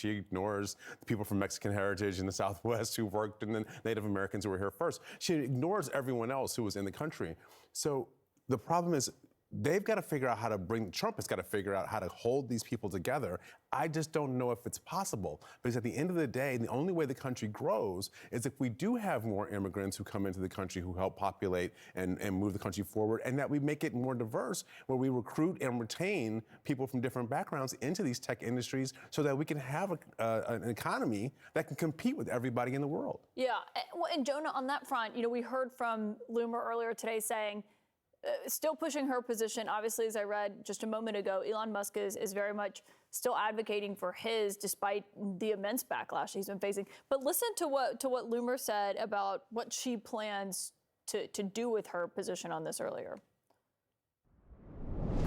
She ignores the people from Mexican heritage in the Southwest who worked and the Native Americans who were here first. She ignores everyone else who was in the country. So the problem is they've got to figure out how to Trump has got to figure out how to hold these people together. I just don't know if it's possible. Because at the end of the day, the only way the country grows is if we do have more immigrants who come into the country who help populate and move the country forward, and that we make it more diverse, where we recruit and retain people from different backgrounds into these tech industries so that we can have an economy that can compete with everybody in the world. Yeah, well, and Jonah, on that front, we heard from Loomer earlier today saying, still pushing her position. Obviously, as I read just a moment ago, Elon Musk is very much still advocating for his, despite the immense backlash he's been facing. But listen to what Loomer said about what she plans to do with her position on this earlier.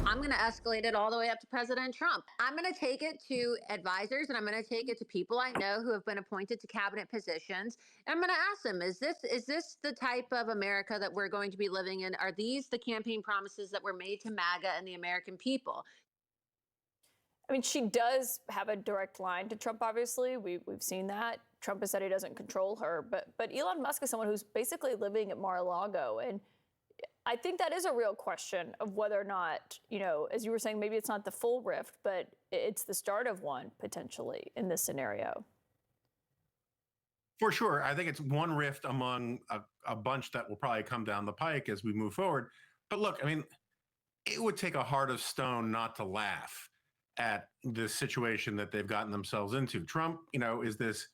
I'm going to escalate it all the way up to President Trump. I'm going to take it to advisors, and I'm going to take it to people I know who have been appointed to cabinet positions. And I'm going to ask them, is this the type of America that we're going to be living in? Are these the campaign promises that were made to MAGA and the American people? I mean, she does have a direct line to Trump, obviously. We've seen that. Trump has said he doesn't control her. But Elon Musk is someone who's basically living at Mar-a-Lago. And I think that is a real question of whether or not, as you were saying, maybe it's not the full rift, but it's the start of one potentially in this scenario. For sure. I think it's one rift among a bunch that will probably come down the pike as we move forward. But look, I mean, it would take a heart of stone not to laugh at this situation that they've gotten themselves into. Trump, is this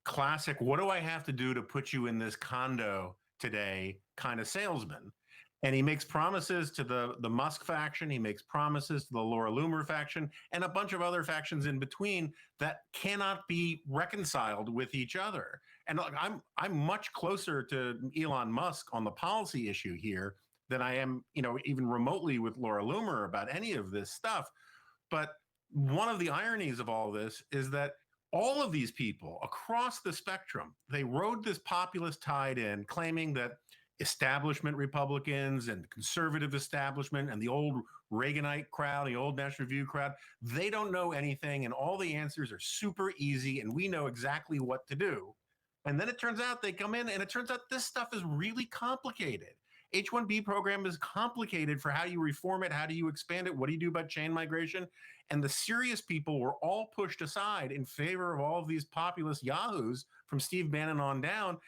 classic, what do I have to do to put you in this condo today kind of salesman? And he makes promises to the Musk faction. He makes promises to the Laura Loomer faction and a bunch of other factions in between that cannot be reconciled with each other. And look, I'm much closer to Elon Musk on the policy issue here than I am, even remotely with Laura Loomer about any of this stuff. But one of the ironies of all this is that all of these people across the spectrum, they rode this populist tide in, claiming that establishment Republicans and conservative establishment and the old Reaganite crowd, the old National Review crowd, they don't know anything and all the answers are super easy and we know exactly what to do. And then it turns out they come in and it turns out this stuff is really complicated. H-1B program is complicated for how you reform it, how do you expand it, what do you do about chain migration? And the serious people were all pushed aside in favor of all of these populist yahoos from Steve Bannon on down.